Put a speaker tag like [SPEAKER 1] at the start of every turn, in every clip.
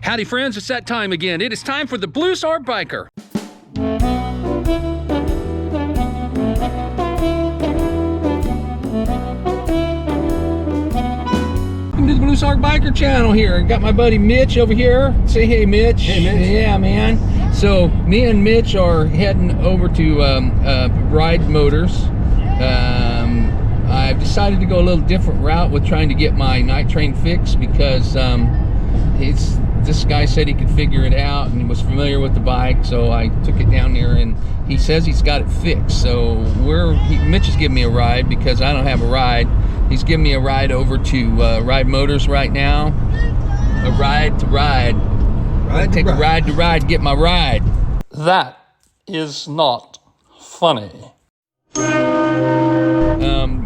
[SPEAKER 1] Howdy friends, it's that time again. It is time for the Blue Star Biker. Welcome to the Blue Star Biker channel here. Got my buddy Mitch over here. Say hey, Mitch.
[SPEAKER 2] Hey, Mitch.
[SPEAKER 1] Yeah, man. So me and Mitch are heading over to Ride Motors. I've decided to go a little different route with trying to get my night train fixed because this guy said he could figure it out and he was familiar with the bike, so I took it down there and he says he's got it fixed. So Mitch is giving me a ride because I don't have a ride. He's giving me a ride over to Ride Motors right now. A ride to ride. Take a ride to ride, get my ride.
[SPEAKER 3] That is not funny.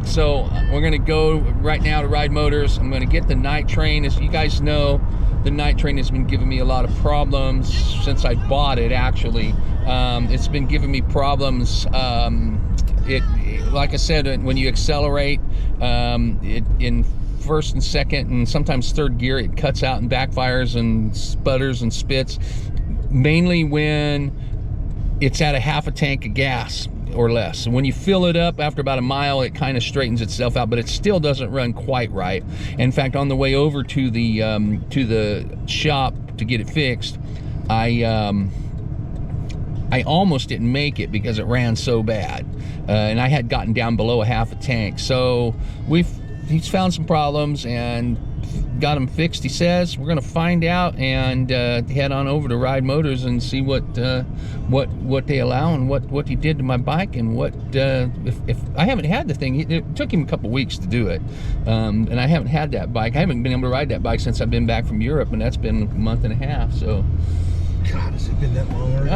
[SPEAKER 1] So we're gonna go right now to Ride Motors. I'm gonna get the night train. As you guys know, the night train has been giving me a lot of problems since I bought it. Actually, it's been giving me problems. Like I said, when you accelerate, it in first and second and sometimes third gear, it cuts out and backfires and sputters and spits. Mainly when it's at a half a tank of gas or less. When you fill it up after about a mile, it kind of straightens itself out, but it still doesn't run quite right. In fact, on the way over to the shop to get it fixed, I almost didn't make it because it ran so bad, and I had gotten down below a half a tank. So he's found some problems and got them fixed, he says. We're gonna find out and head on over to Ride Motors and see what they allow and what he did to my bike, and what if I haven't had the thing. It took him a couple weeks to do it, and I haven't had that bike. I haven't been able to ride that bike since I've been back from Europe, and that's been a month and a half. So
[SPEAKER 2] God, has it been that long already?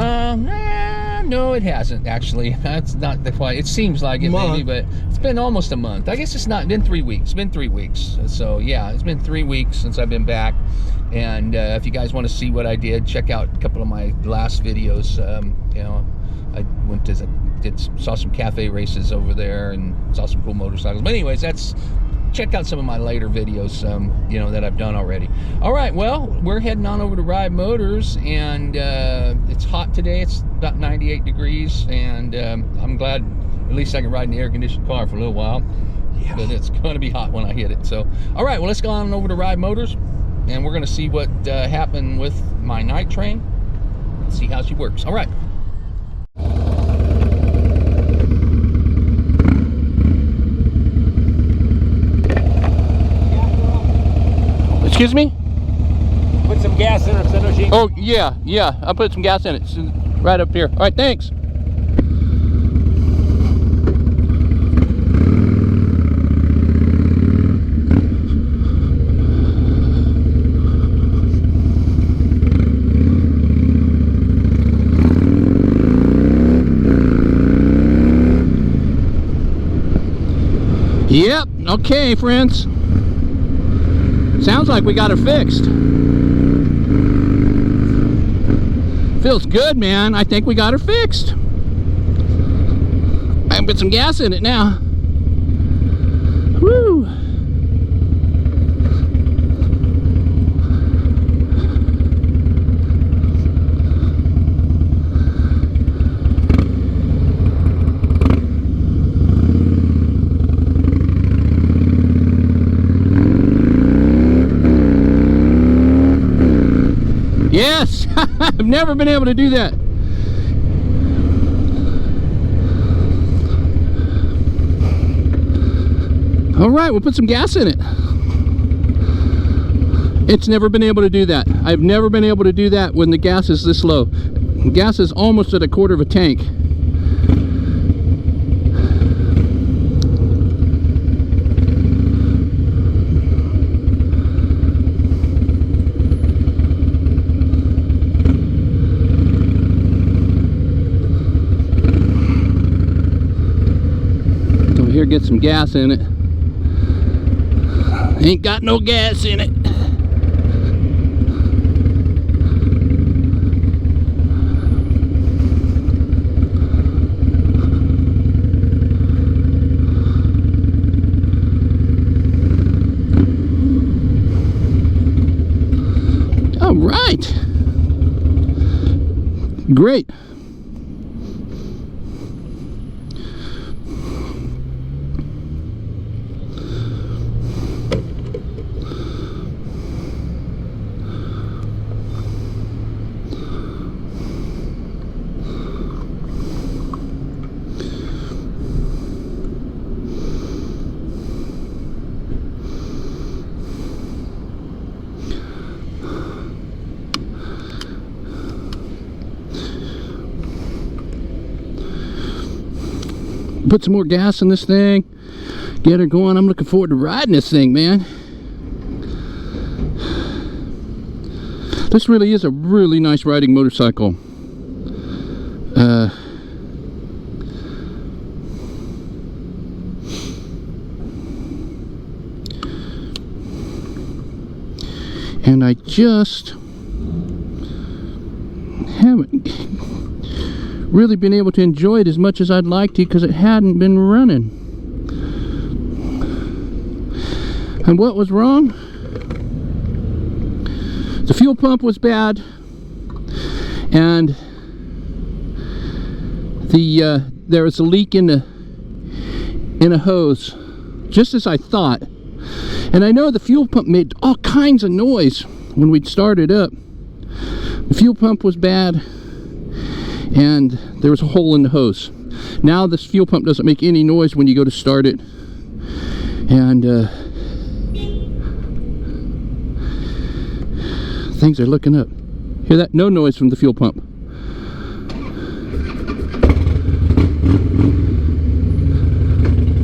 [SPEAKER 1] No, it hasn't actually. That's not the quite. It seems like it maybe, but it's been almost a month. I guess it's not been 3 weeks. It's been 3 weeks. So yeah, it's been 3 weeks since I've been back. And if you guys want to see what I did, check out a couple of my last videos. You know, I went to saw some cafe races over there and saw some cool motorcycles. But anyways, check out some of my later videos, you know, that I've done already. All right, well, we're heading on over to Ride Motors, and it's hot today. It's about 98 degrees, and I'm glad at least I can ride in the air-conditioned car for a little while. Yeah. But it's going to be hot when I hit it. So, all right, well, let's go on over to Ride Motors, and we're going to see what happened with my night train, see how she works. All right. Excuse me?
[SPEAKER 2] Put some gas in it, so I know she...
[SPEAKER 1] Oh, yeah. I'll put some gas in it. It's right up here. All right, thanks. Yep, okay, friends. Sounds like we got her fixed. Feels good, man. I think we got her fixed. I can put some gas in it now. Woo! Yes, I've never been able to do that. All right, we'll put some gas in it. It's never been able to do that. I've never been able to do that when the gas is this low. Gas is almost at a quarter of a tank. Here, get some gas in it. Ain't got no gas in it. All right. Great. Put some more gas in this thing, get her going. I'm looking forward to riding this thing, man. This really is a really nice riding motorcycle. And I just haven't really been able to enjoy it as much as I'd like to because it hadn't been running. And what was wrong? The fuel pump was bad, and there was a leak in a hose, just as I thought. And I know the fuel pump made all kinds of noise when we'd start it up. The fuel pump was bad, and there was a hole in the hose. Now this fuel pump doesn't make any noise when you go to start it, and things are looking up. Hear that? No noise from the fuel pump.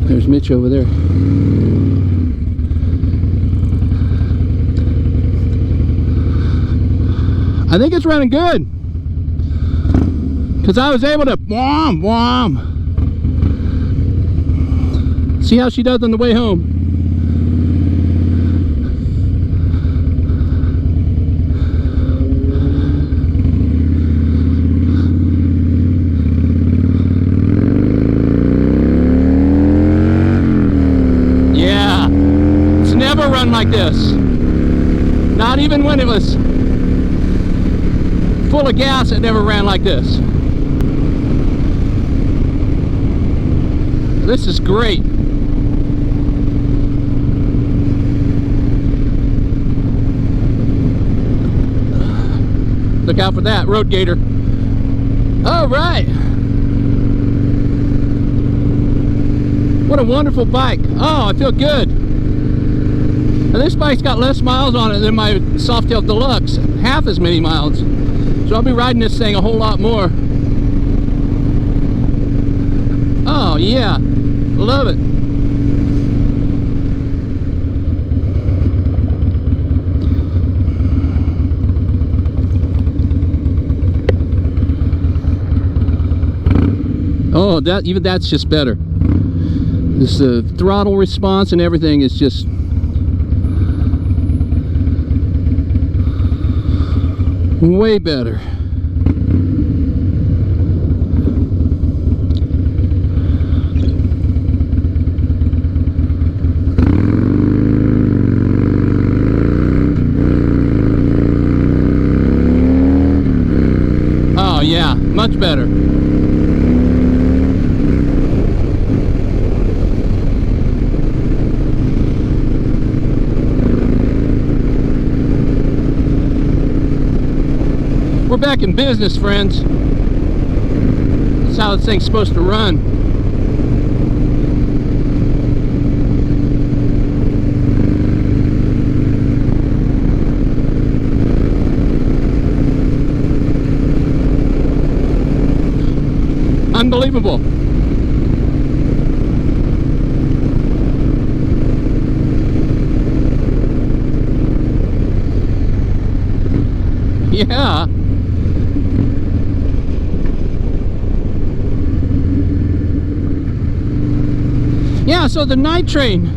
[SPEAKER 1] There's Mitch over there. I think it's running good, because I was able to see how she does on the way home. Yeah, it's never run like this. Not even when it was full of gas, it never ran like this. This is great. Look out for that road gator. All right. What a wonderful bike. Oh, I feel good. And this bike's got less miles on it than my Softail Deluxe. Half as many miles. So I'll be riding this thing a whole lot more. Oh yeah, love it. Oh, that's just better. This throttle response and everything is just way better. Oh yeah, much better. We're back in business, friends. That's how this thing's supposed to run. Unbelievable. Yeah. Yeah, so the night train,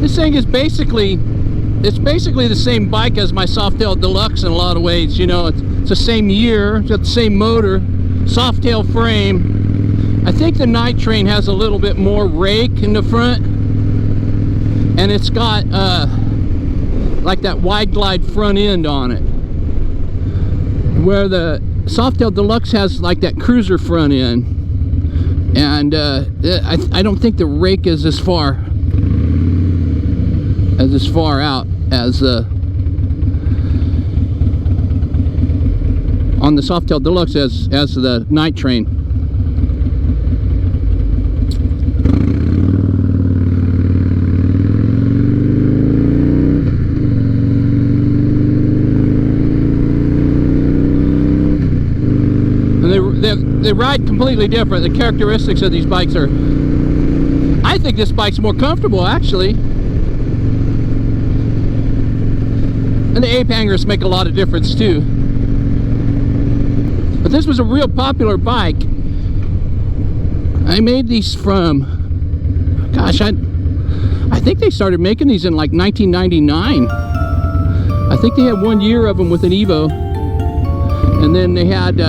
[SPEAKER 1] this thing is basically the same bike as my Softail Deluxe in a lot of ways. You know, it's the same year, it's got the same motor, Softail frame. I think the night train has a little bit more rake in the front, and it's got like that wide glide front end on it. where the Softail Deluxe has like that cruiser front end, and I don't think the rake is as far out as on the Softail Deluxe as the Night Train. They ride completely different. The characteristics of these bikes are... I think this bike's more comfortable, actually. And the ape hangers make a lot of difference, too. But this was a real popular bike. I made these from... Gosh, I think they started making these in like 1999. I think they had 1 year of them with an Evo. And then they had...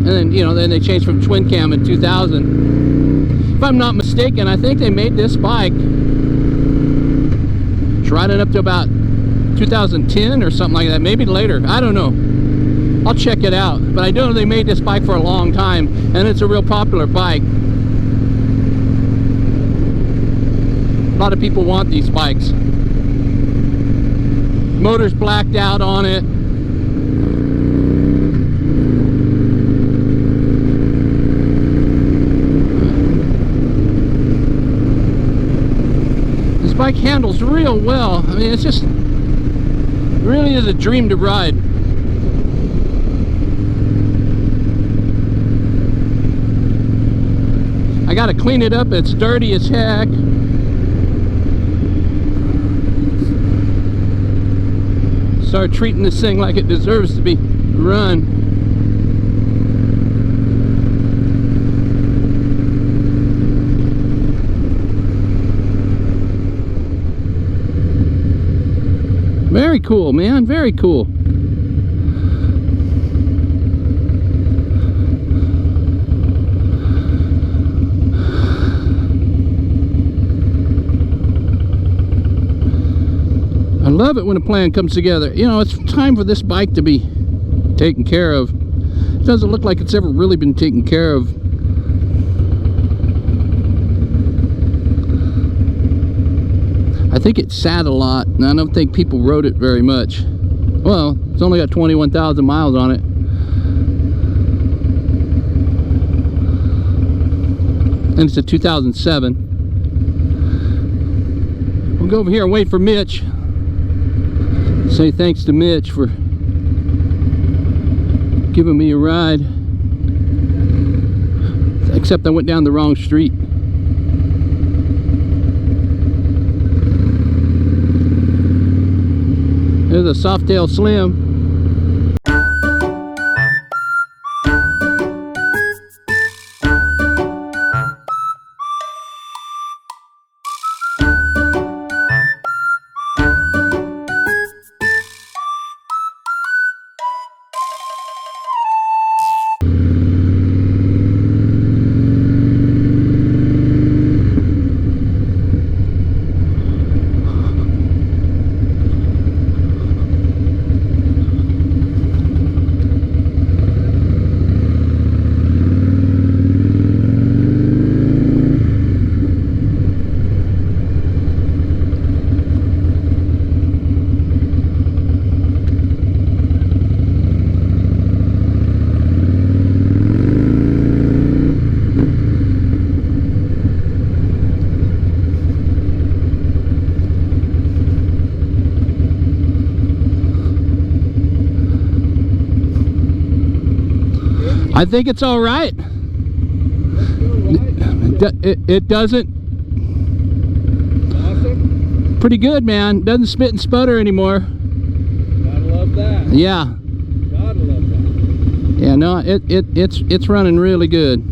[SPEAKER 1] and then, you know, then they changed from twin cam in 2000. If I'm not mistaken, I think they made this bike riding up to about 2010 or something like that, maybe later. I don't know. I'll check it out. But I know they made this bike for a long time, and it's a real popular bike. A lot of people want these bikes. Motor's blacked out on it. Bike handles real well. I mean, it's just really is a dream to ride. I gotta clean it up. It's dirty as heck. Start treating this thing like it deserves to be run. Very cool, man. Very cool. I love it when a plan comes together. You know, it's time for this bike to be taken care of. It doesn't look like it's ever really been taken care of. I think it sat a lot, and I don't think people rode it very much. Well, it's only got 21,000 miles on it. And it's a 2007. We'll go over here and wait for Mitch. Say thanks to Mitch for giving me a ride. Except I went down the wrong street. There's a Softail Slim. I think it's all right. It doesn't. Awesome. Pretty good, man. Doesn't spit and sputter anymore.
[SPEAKER 2] Gotta love that.
[SPEAKER 1] Yeah.
[SPEAKER 2] Gotta love that.
[SPEAKER 1] Yeah, no, it's running really good.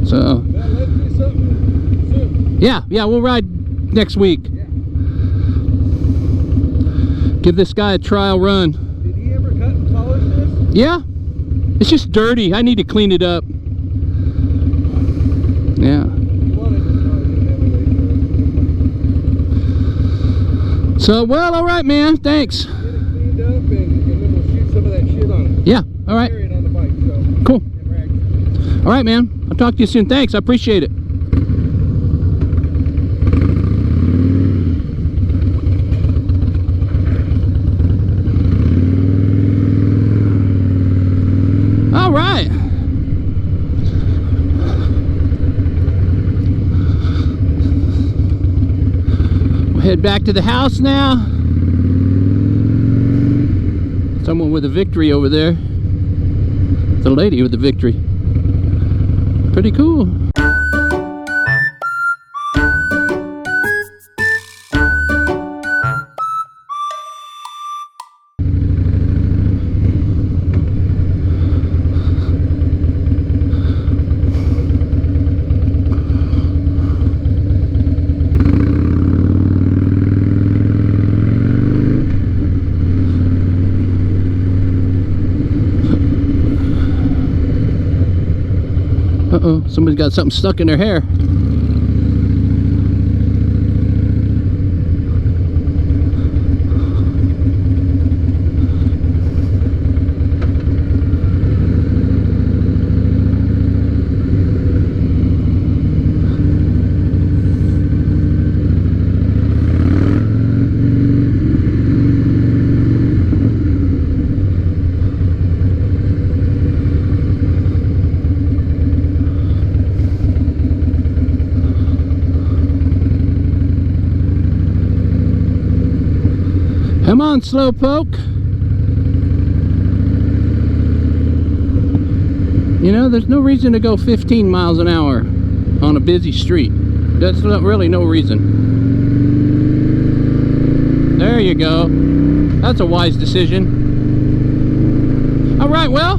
[SPEAKER 1] So.
[SPEAKER 2] Let's do something soon.
[SPEAKER 1] Yeah, we'll ride next week. Give this guy a trial run.
[SPEAKER 2] Did he ever cut and polish this?
[SPEAKER 1] Yeah. It's just dirty. I need to clean it up. Yeah. So, well, all right, man. Thanks.
[SPEAKER 2] Get it cleaned up, and then we'll shoot some of that shit on it.
[SPEAKER 1] Yeah, all right.
[SPEAKER 2] Carry it on the bike, so.
[SPEAKER 1] Cool. All right, man. I'll talk to you soon. Thanks. I appreciate it. All right. We'll head back to the house now. Someone with a victory over there. The lady with the victory. Pretty cool. Uh-oh, somebody's got something stuck in their hair. Come on, Slowpoke. You know, there's no reason to go 15 miles an hour on a busy street. That's not really no reason. There you go. That's a wise decision. All right, well.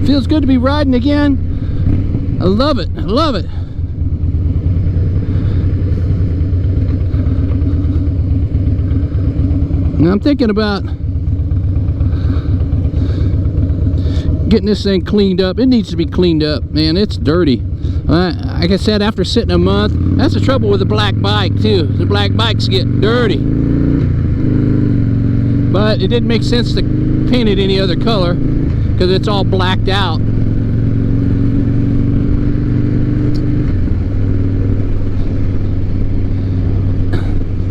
[SPEAKER 1] Feels good to be riding again. I love it. I love it. Now I'm thinking about getting this thing cleaned up. It needs to be cleaned up, man. It's dirty. Like I said, after sitting a month, that's the trouble with the black bike too. The black bikes get dirty. But it didn't make sense to paint it any other color because it's all blacked out.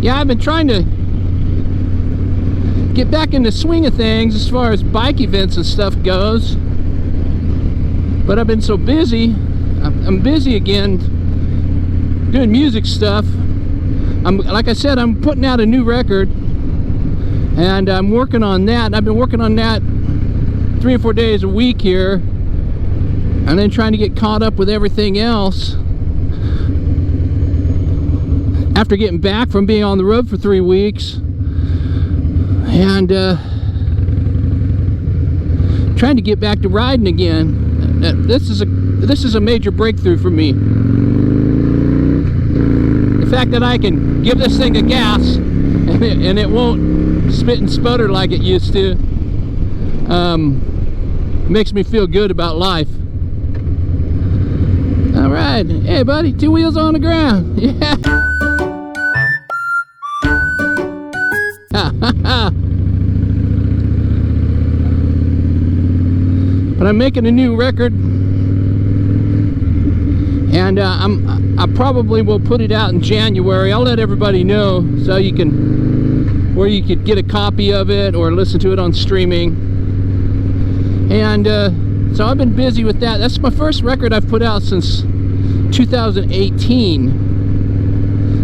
[SPEAKER 1] Yeah, I've been trying to get back in the swing of things as far as bike events and stuff goes, but I've been so busy. I'm busy again doing music stuff. Like I said, I'm putting out a new record and I'm working on that. I've been working on that 3 or 4 days a week here, and then trying to get caught up with everything else after getting back from being on the road for 3 weeks. And trying to get back to riding again. This is a major breakthrough for me. The fact that I can give this thing a gas and it won't spit and sputter like it used to makes me feel good about life. All right, hey buddy, 2 wheels on the ground. Yeah. But I'm making a new record, and I probably will put it out in January. I'll let everybody know so you can, where you could get a copy of it or listen to it on streaming. And so I've been busy with that. That's my first record I've put out since 2018.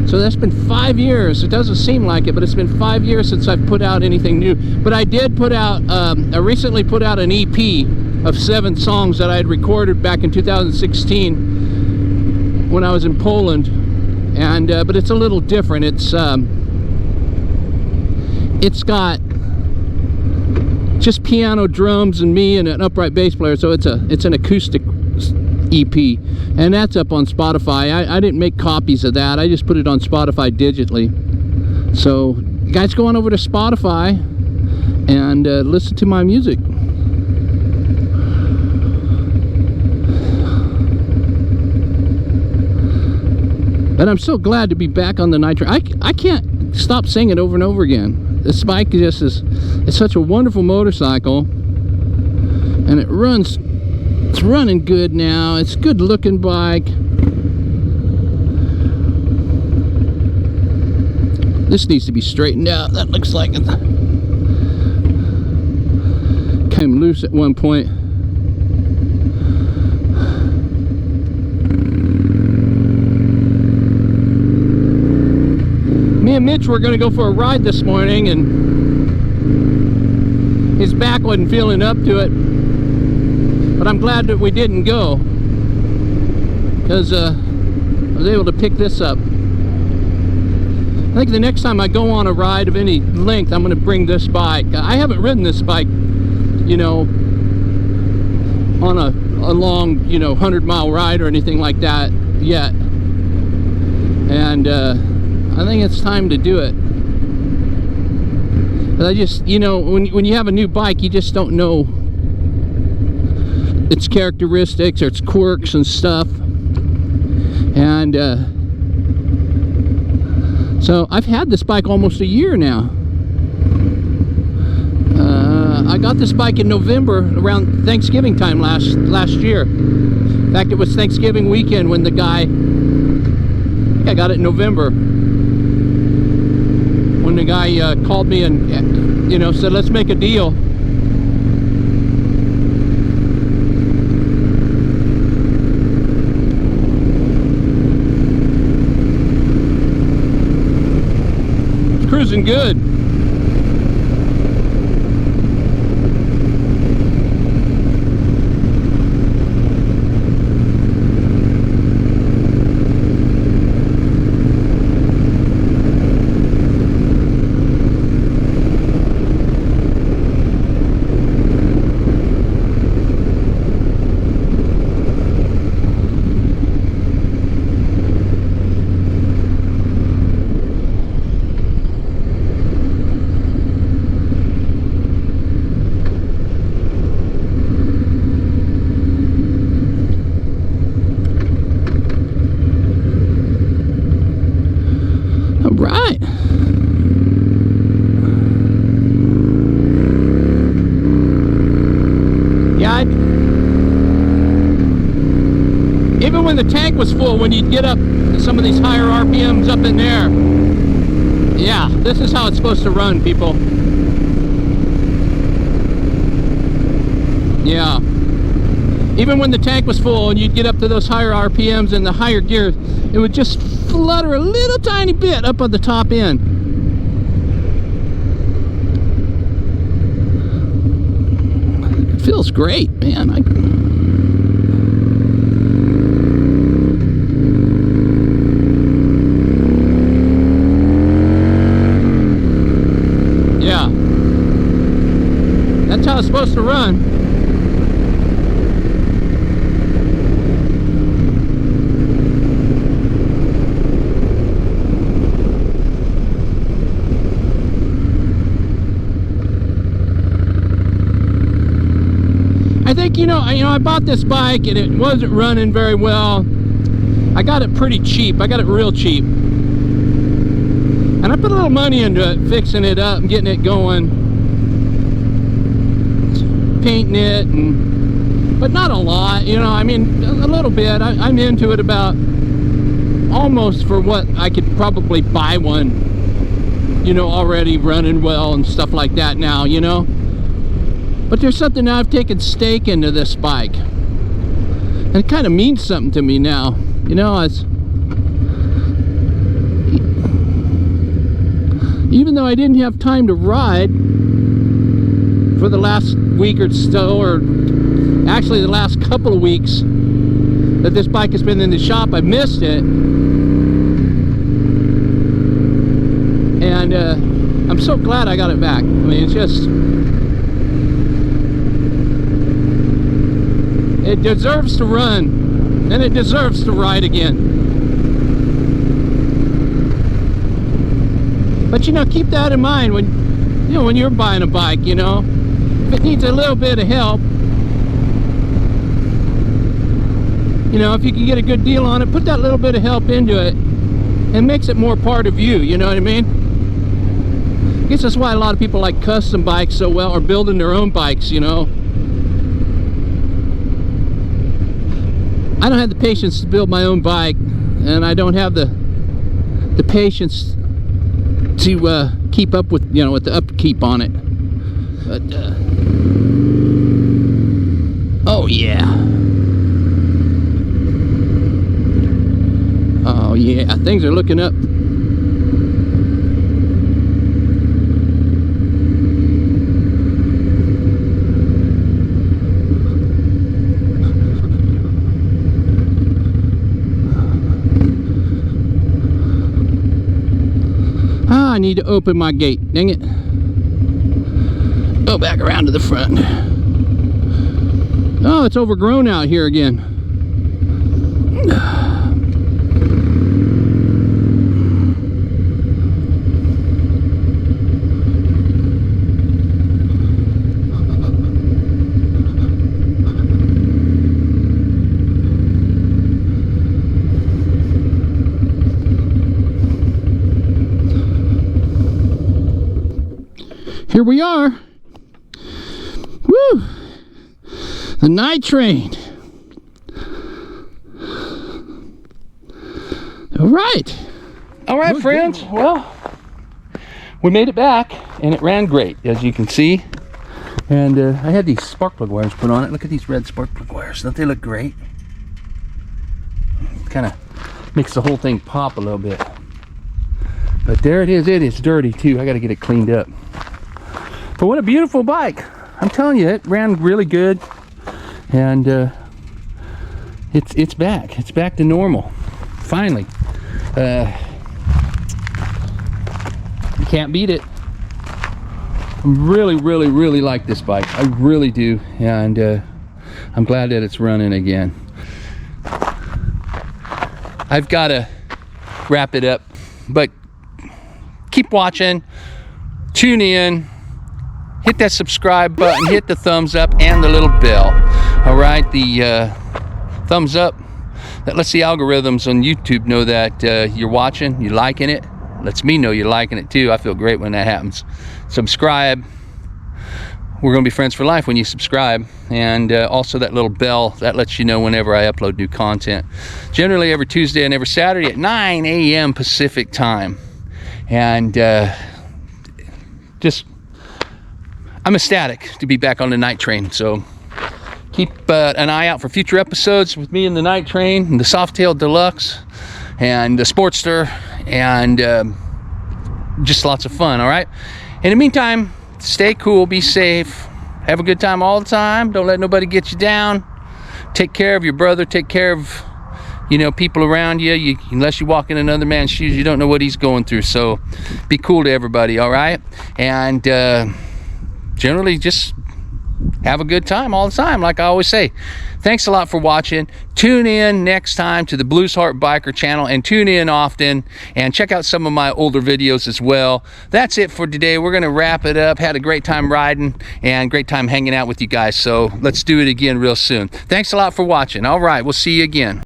[SPEAKER 1] So that's been 5 years. It doesn't seem like it, but it's been 5 years since I've put out anything new. But I did put out, I recently put out an EP of 7 songs that I had recorded back in 2016 when I was in Poland. And but it's a little different. It's got just piano, drums, and me, and an upright bass player. So it's an acoustic EP, and that's up on Spotify. I didn't make copies of that. I just put it on Spotify digitally. So guys, go on over to Spotify and listen to my music. But And I'm so glad to be back on the night train. I can't stop saying it over and over again. This bike just is, it's such a wonderful motorcycle, and it runs, it's running good now. It's a good looking bike. This needs to be straightened out. That looks like it came loose at one point. Me and Mitch were going to go for a ride this morning, and his back wasn't feeling up to it, but I'm glad that we didn't go, because I was able to pick this up. I think the next time I go on a ride of any length, I'm going to bring this bike. I haven't ridden this bike, you know, on a long, you know, 100-mile ride or anything like that yet, and I think it's time to do it. But I just, you know, when you have a new bike, you just don't know its characteristics or its quirks and stuff. And so I've had this bike almost a year now. I got this bike in November, around Thanksgiving time last year. In fact, it was Thanksgiving weekend when the guy, I got it in November, when the guy called me and, you know, said, let's make a deal. It's cruising good. Right. Yeah, even when the tank was full, when you'd get up to some of these higher RPMs up in there, yeah, this is how it's supposed to run, people. Yeah. Even when the tank was full and you'd get up to those higher RPMs and the higher gears, it would just flutter a little tiny bit up on the top end. It feels great, man. Yeah. That's how it's supposed to run. I think, you know, I bought this bike and it wasn't running very well. I got it pretty cheap. I got it real cheap. And I put a little money into it, fixing it up and getting it going. Painting it, but not a lot, you know, I mean, a little bit. I'm into it about almost for what I could probably buy one, you know, already running well and stuff like that now, you know. But there's something I've taken stake into this bike, and it kind of means something to me now, you know. It's, even though I didn't have time to ride for the last week or so, or actually the last couple of weeks that this bike has been in the shop, I missed it. And I'm so glad I got it back. I mean, it's just, it deserves to run, and it deserves to ride again. But, you know, keep that in mind when, you know, when you're buying a bike, you know. If it needs a little bit of help, you know, if you can get a good deal on it, put that little bit of help into it. and makes it more part of you, you know what I mean? I guess that's why a lot of people like custom bikes so well, or building their own bikes, you know. I don't have the patience to build my own bike, and I don't have the patience to keep up with, you know, with the upkeep on it. But oh yeah, oh yeah, things are looking up. I need to open my gate, dang it. Go back around to the front. Oh, it's overgrown out here again. Here we are. Woo! The night train. All right. All right, friends. Well, we made it back, and it ran great, as you can see. And I had these spark plug wires put on it. Look at these red spark plug wires. Don't they look great? Kind of makes the whole thing pop a little bit. But there it is. It is dirty, too. I got to get it cleaned up. But what a beautiful bike. I'm telling you, it ran really good, and it's back. It's back to normal. Finally. You can't beat it. I really like this bike. I really do, and I'm glad that it's running again. I've got to wrap it up, but keep watching. Tune in. Hit that subscribe button, hit the thumbs up and the little bell. All right, the thumbs up, that lets the algorithms on YouTube know that you're watching, you're liking it. Lets me know you're liking it too. I feel great when that happens. Subscribe. We're gonna be friends for life when you subscribe. And also that little bell, that lets you know whenever I upload new content. Generally every Tuesday and every Saturday at 9 a.m. Pacific time. And I'm ecstatic to be back on the night train, so keep an eye out for future episodes with me in the night train, and the Softail Deluxe, and the Sportster, and just lots of fun, all right? In the meantime, stay cool, be safe, have a good time all the time, don't let nobody get you down, take care of your brother, take care of, you know, people around you. Unless you walk in another man's shoes, you don't know what he's going through, so be cool to everybody, all right? And generally just have a good time all the time, like I always say. Thanks a lot for watching. Tune in next time to the Blues Heart Biker channel, and tune in often, and check out some of my older videos as well. That's it for today. We're gonna wrap it up. Had a great time riding and great time hanging out with you guys, so let's do it again real soon. Thanks a lot for watching. All right, we'll see you again.